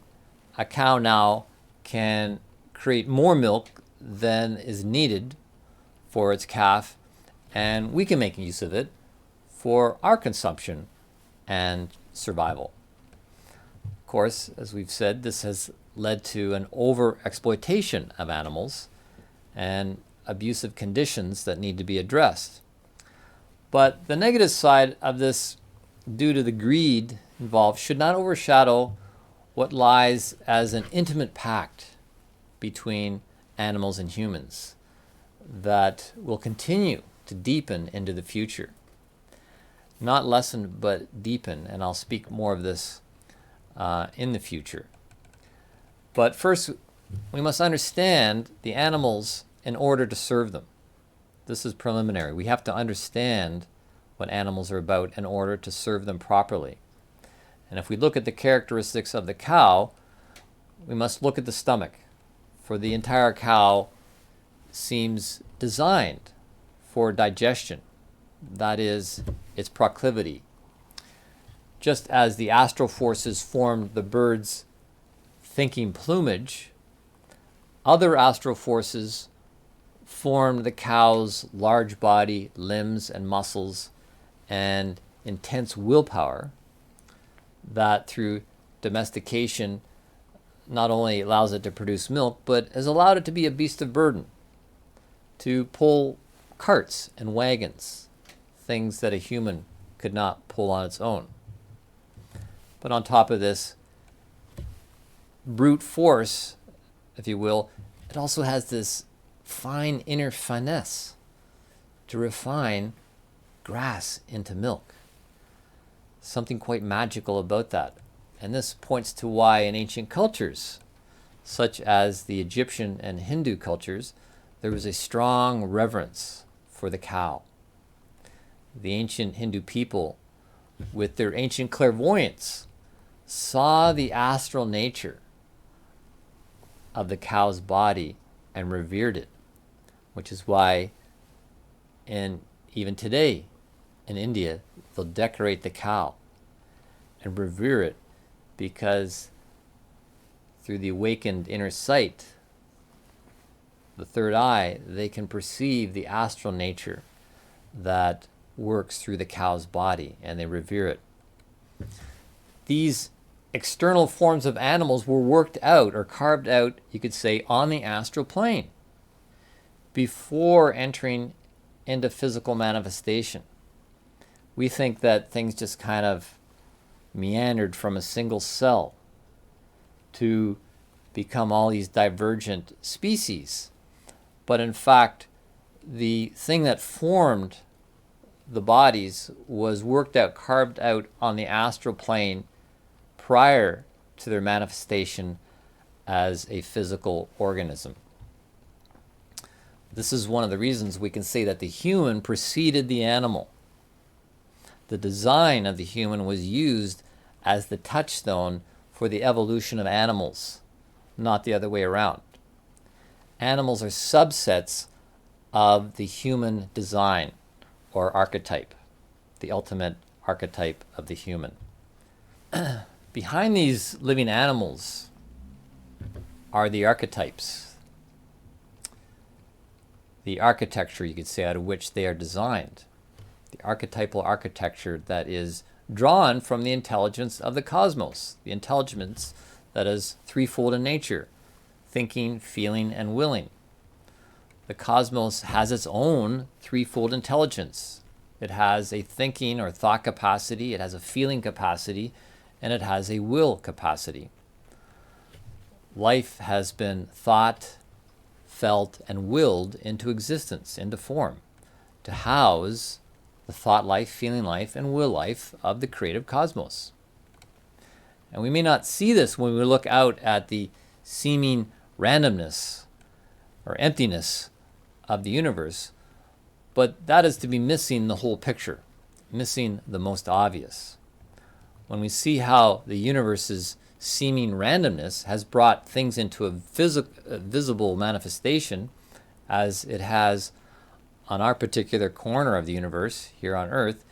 a cow now can create more milk than is needed for its calf, and we can make use of it for our consumption and survival. Of course, as we've said, this has led to an over-exploitation of animals and abusive conditions that need to be addressed. But the negative side of this, due to the greed involved, should not overshadow what lies as an intimate pact between animals and humans that will continue to deepen into the future. Not lessen, but deepen, and I'll speak more of this in the future. But first, we must understand the animals in order to serve them. This is preliminary. We have to understand what animals are about in order to serve them properly. And if we look at the characteristics of the cow, we must look at the stomach. For the entire cow seems designed for digestion. That is its proclivity. Just as the astral forces formed the bird's thinking plumage, other astral forces formed the cow's large body, limbs, and muscles, and intense willpower that through domestication not only allows it to produce milk, but has allowed it to be a beast of burden, to pull carts and wagons, things that a human could not pull on its own. But on top of this brute force, if you will, it also has this fine inner finesse to refine grass into milk. Something quite magical about that. And this points to why in ancient cultures, such as the Egyptian and Hindu cultures, there was a strong reverence for the cow. The ancient Hindu people, with their ancient clairvoyance, saw the astral nature of the cow's body and revered it, which is why even today in India, they'll decorate the cow and revere it, because through the awakened inner sight, the third eye, they can perceive the astral nature that works through the cow's body, and they revere it. These external forms of animals were worked out or carved out, you could say, on the astral plane before entering into physical manifestation. We think that things just kind of meandered from a single cell to become all these divergent species. But in fact, the thing that formed the bodies was worked out, carved out on the astral plane prior to their manifestation as a physical organism. This is one of the reasons we can say that the human preceded the animal. The design of the human was used as the touchstone for the evolution of animals, not the other way around. Animals are subsets of the human design or archetype, the ultimate archetype of the human. Behind these living animals are the archetypes, the architecture, you could say, out of which they are designed. The archetypal architecture that is drawn from the intelligence of the cosmos, the intelligence that is threefold in nature: thinking, feeling, and willing. The cosmos has its own threefold intelligence. It has a thinking or thought capacity, it has a feeling capacity, and it has a will capacity. Life has been thought, felt, and willed into existence, into form, to house the thought life, feeling life, and will life of the creative cosmos. And we may not see this when we look out at the seeming randomness or emptiness of the universe, but that is to be missing the whole picture, missing the most obvious. When we see how the universe's seeming randomness has brought things into a visible manifestation, as it has on our particular corner of the universe here on Earth,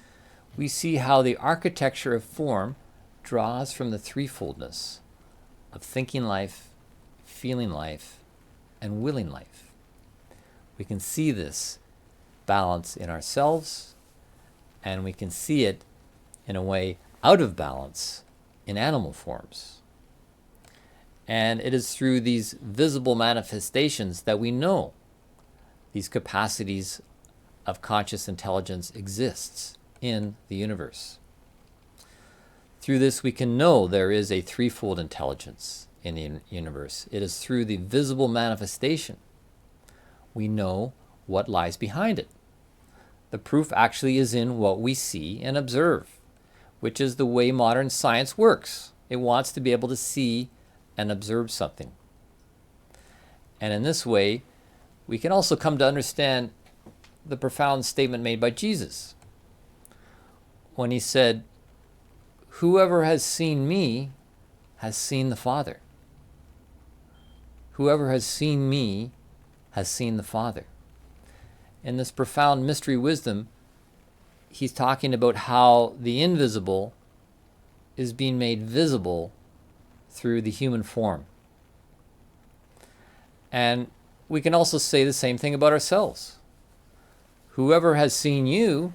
we see how the architecture of form draws from the threefoldness of thinking life, feeling life, and willing life. We can see this balance in ourselves, and we can see it in a way out of balance in animal forms. And it is through these visible manifestations that we know these capacities of conscious intelligence exists in the universe. Through this, we can know there is a threefold intelligence in the universe. It is through the visible manifestation we know what lies behind it. The proof actually is in what we see and observe, which is the way modern science works. It wants to be able to see and observe something. And in this way, we can also come to understand the profound statement made by Jesus when he said, "Whoever has seen me has seen the Father." Whoever has seen me has seen the Father. In this profound mystery wisdom, he's talking about how the invisible is being made visible through the human form. And we can also say the same thing about ourselves. Whoever has seen you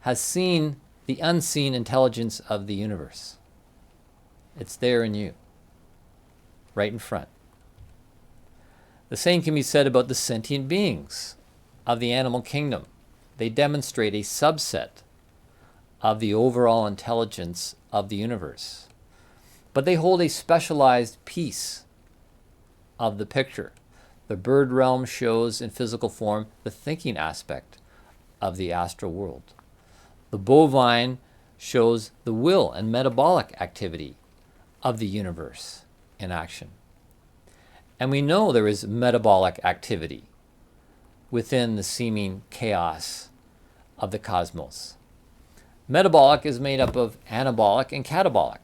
has seen the unseen intelligence of the universe. It's there in you, right in front. The same can be said about the sentient beings of the animal kingdom. They demonstrate a subset of the overall intelligence of the universe, but they hold a specialized piece of the picture. The bird realm shows in physical form the thinking aspect of the astral world. The bovine shows the will and metabolic activity of the universe in action. And we know there is metabolic activity within the seeming chaos of the cosmos. Metabolic is made up of anabolic and catabolic.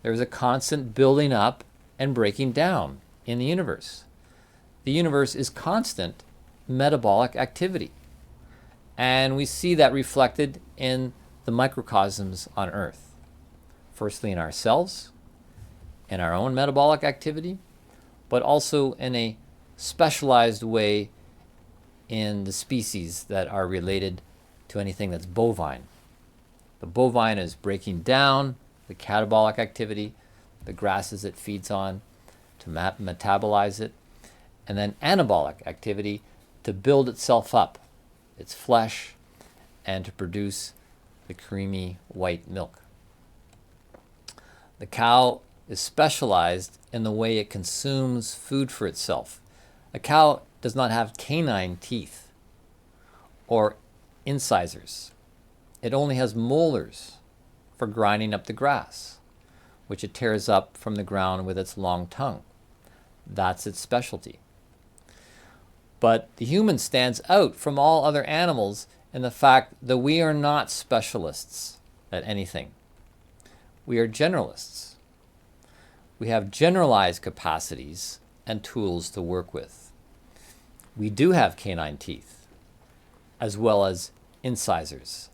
There is a constant building up and breaking down in the universe. The universe is constant metabolic activity. And we see that reflected in the microcosms on Earth. Firstly, in ourselves, in our own metabolic activity, but also in a specialized way in the species that are related to anything that's bovine. The bovine is breaking down the catabolic activity, the grasses it feeds on, to metabolize it, and then anabolic activity to build itself up, its flesh, and to produce the creamy white milk. The cow is specialized in the way it consumes food for itself. A cow does not have canine teeth or incisors. It only has molars for grinding up the grass, which it tears up from the ground with its long tongue. That's its specialty. But the human stands out from all other animals in the fact that we are not specialists at anything. We are generalists. We have generalized capacities and tools to work with. We do have canine teeth, as well as incisors,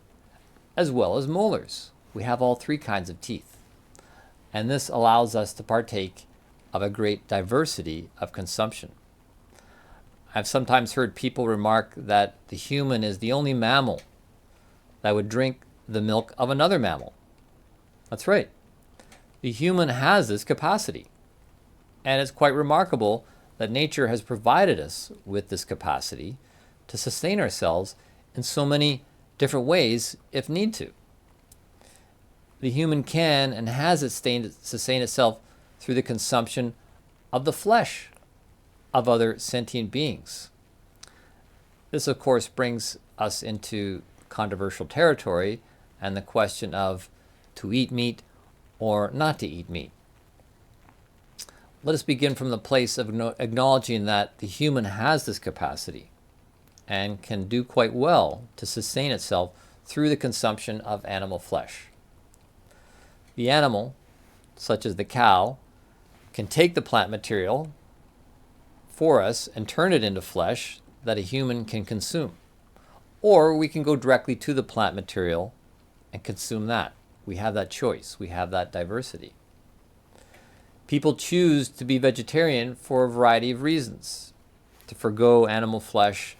as well as molars. We have all three kinds of teeth. And this allows us to partake of a great diversity of consumption. I've sometimes heard people remark that the human is the only mammal that would drink the milk of another mammal. That's right. The human has this capacity. And it's quite remarkable that nature has provided us with this capacity to sustain ourselves in so many different ways if need to. The human can and has sustained itself through the consumption of the flesh of other sentient beings. This, of course, brings us into controversial territory and the question of to eat meat or not to eat meat. Let us begin from the place of acknowledging that the human has this capacity and can do quite well to sustain itself through the consumption of animal flesh. The animal, such as the cow, can take the plant material for us and turn it into flesh that a human can consume. Or we can go directly to the plant material and consume that. We have that choice. We have that diversity. People choose to be vegetarian for a variety of reasons, to forgo animal flesh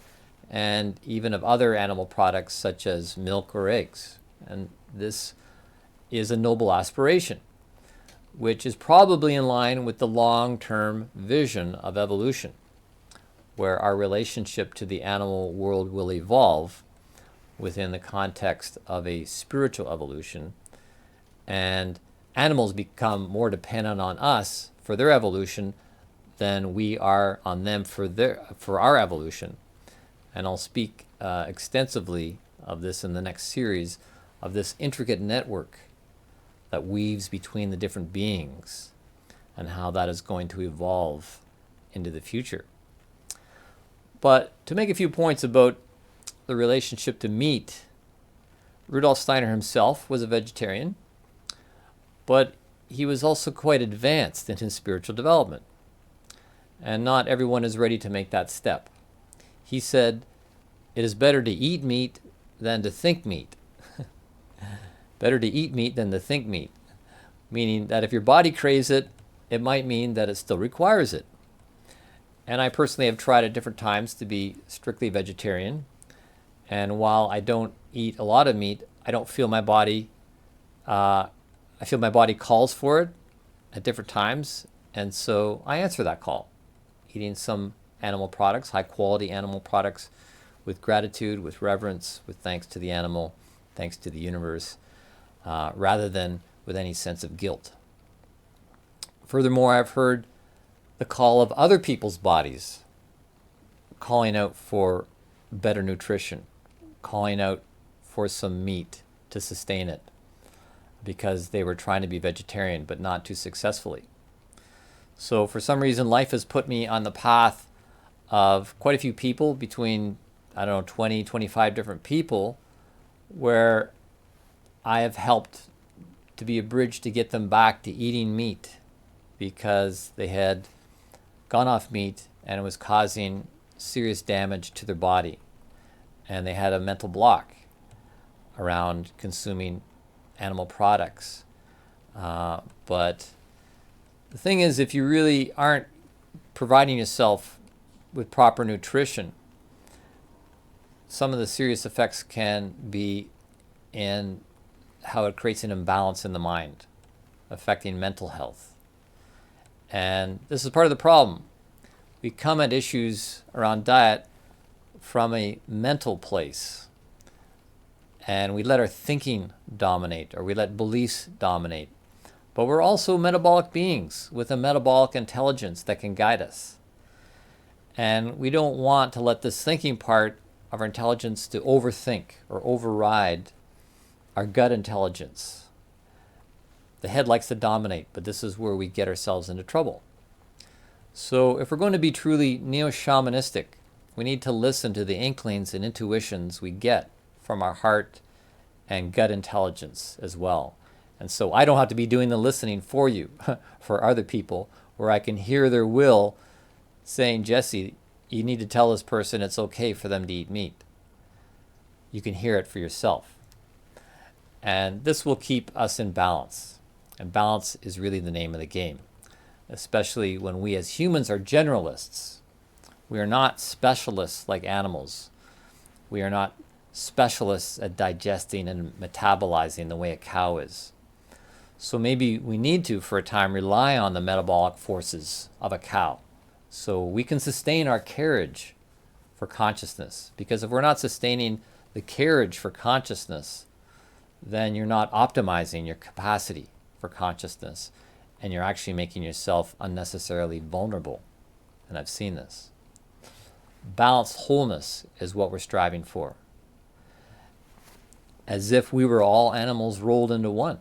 and even of other animal products such as milk or eggs. And this is a noble aspiration. which is probably in line with the long-term vision of evolution, where our relationship to the animal world will evolve within the context of a spiritual evolution, and animals become more dependent on us for their evolution than we are on them for our evolution. And I'll speak extensively of this in the next series, of this intricate network that weaves between the different beings and how that is going to evolve into the future. But to make a few points about the relationship to meat, Rudolf Steiner himself was a vegetarian, but he was also quite advanced in his spiritual development. And not everyone is ready to make that step. He said, "It is better to eat meat than to think meat." Better to eat meat than to think meat. Meaning that if your body craves it, it might mean that it still requires it. And I personally have tried at different times to be strictly vegetarian. And while I don't eat a lot of meat, I don't feel my body, I feel my body calls for it at different times. And so I answer that call, eating some animal products, high quality animal products, with gratitude, with reverence, with thanks to the animal, thanks to the universe, rather than with any sense of guilt. Furthermore, I've heard the call of other people's bodies calling out for better nutrition, calling out for some meat to sustain it, because they were trying to be vegetarian but not too successfully. So for some reason, life has put me on the path of quite a few people, between, 20, 25 different people, where I have helped to be a bridge to get them back to eating meat, because they had gone off meat and it was causing serious damage to their body. And they had a mental block around consuming animal products. But the thing is, if you really aren't providing yourself with proper nutrition, some of the serious effects can be in how it creates an imbalance in the mind, affecting mental health. And this is part of the problem. We come at issues around diet from a mental place, and we let our thinking dominate, or we let beliefs dominate. But we're also metabolic beings with a metabolic intelligence that can guide us. And we don't want to let this thinking part of our intelligence to overthink or override our gut intelligence. The head likes to dominate, but this is where we get ourselves into trouble. So if we're going to be truly neo-shamanistic, we need to listen to the inklings and intuitions we get from our heart and gut intelligence as well. And so I don't have to be doing the listening for you, for other people, where I can hear their will saying, "Jesse, you need to tell this person it's okay for them to eat meat." You can hear it for yourself. And this will keep us in balance. And balance is really the name of the game, especially when we as humans are generalists. We are not specialists like animals. We are not specialists at digesting and metabolizing the way a cow is. So maybe we need to, for a time, rely on the metabolic forces of a cow so we can sustain our carriage for consciousness. Because if we're not sustaining the carriage for consciousness, then you're not optimizing your capacity for consciousness, and you're actually making yourself unnecessarily vulnerable. And I've seen this. Balanced wholeness is what we're striving for, as if we were all animals rolled into one,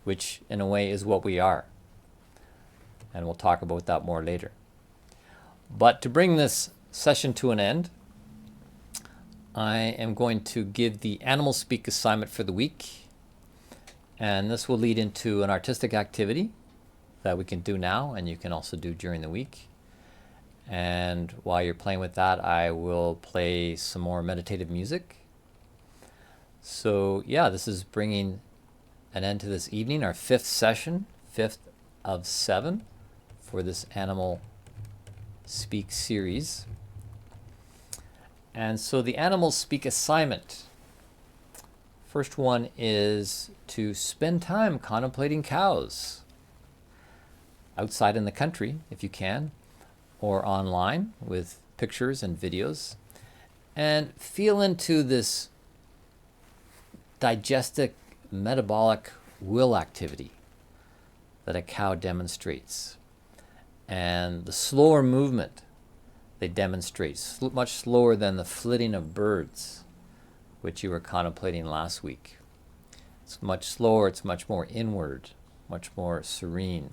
which in a way is what we are. And we'll talk about that more later. But to bring this session to an end, I am going to give the Animal Speak assignment for the week. And this will lead into an artistic activity that we can do now, and you can also do during the week. And while you're playing with that, I will play some more meditative music. So yeah, this is bringing an end to this evening, our fifth session, fifth of 7 for this Animal Speak series. And so the Animal Speak assignment. First one is to spend time contemplating cows outside in the country, if you can, or online with pictures and videos, and feel into this digestive metabolic will activity that a cow demonstrates, and the slower movement they demonstrate, much slower than the flitting of birds, which you were contemplating last week. It's much slower, it's much more inward, much more serene,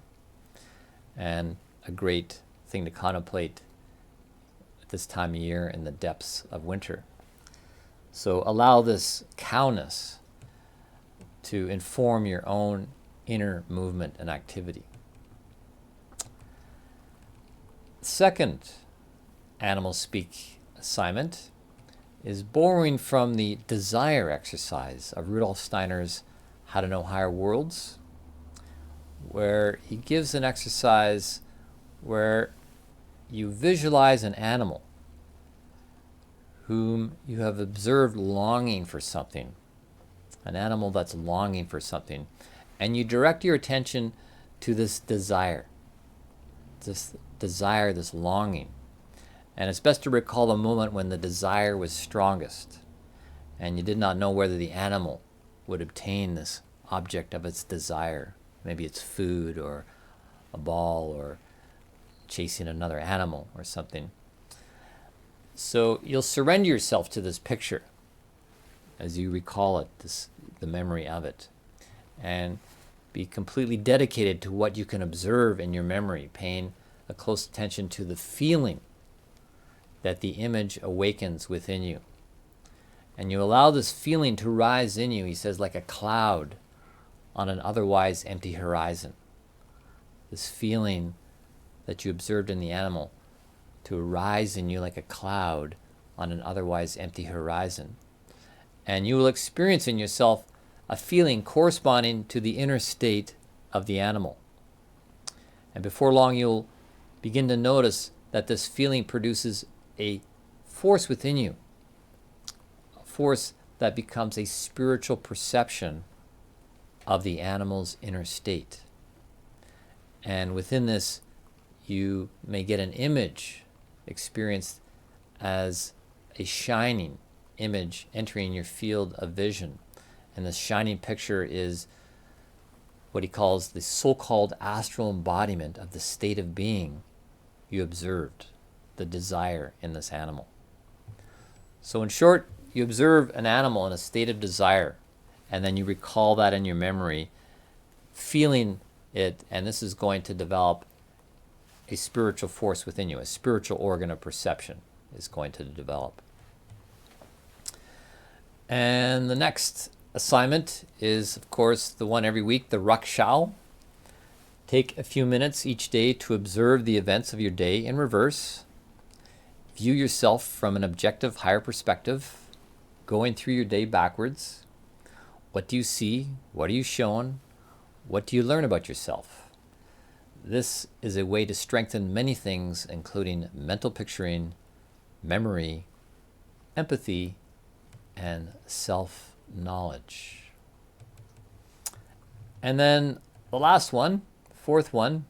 and a great thing to contemplate at this time of year in the depths of winter. So allow this cowness to inform your own inner movement and activity. Second animal speak assignment is borrowing from the desire exercise of Rudolf Steiner's How to Know Higher Worlds, where he gives an exercise where you visualize an animal whom you have observed longing for something, an animal that's longing for something, and you direct your attention to this desire, this longing. And it's best to recall the moment when the desire was strongest and you did not know whether the animal would obtain this object of its desire. Maybe it's food or a ball or chasing another animal or something. So you'll surrender yourself to this picture as you recall it, the memory of it, and be completely dedicated to what you can observe in your memory, paying a close attention to the feeling that the image awakens within you. And you allow this feeling to rise in you, he says, like a cloud on an otherwise empty horizon. This feeling that you observed in the animal to arise in you like a cloud on an otherwise empty horizon. And you will experience in yourself a feeling corresponding to the inner state of the animal. And before long, you'll begin to notice that this feeling produces a force within you, a force that becomes a spiritual perception of the animal's inner state. And within this, you may get an image experienced as a shining image entering your field of vision. And this shining picture is what he calls the so-called astral embodiment of the state of being you observed, the desire in this animal. So in short, you observe an animal in a state of desire, and then you recall that in your memory, feeling it, and this is going to develop a spiritual force within you, a spiritual organ of perception is going to develop. And the next assignment is, of course, the one every week, the Ruk Shao. Take a few minutes each day to observe the events of your day in reverse. View yourself from an objective, higher perspective, going through your day backwards. What do you see? What are you shown? What do you learn about yourself? This is a way to strengthen many things, including mental picturing, memory, empathy, and self-knowledge. And then the last one, fourth one,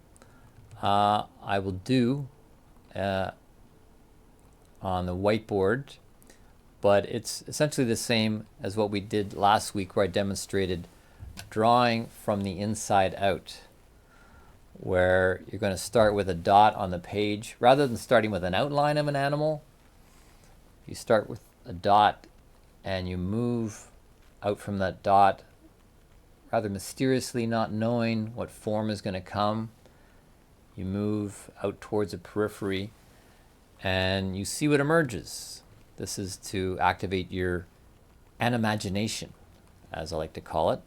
I will do on the whiteboard, but it's essentially the same as what we did last week, where I demonstrated drawing from the inside out, where you're going to start with a dot on the page. Rather than starting with an outline of an animal, you start with a dot and you move out from that dot rather mysteriously, not knowing what form is going to come. You move out towards a periphery and you see what emerges. This is to activate your animagination, as I like to call it.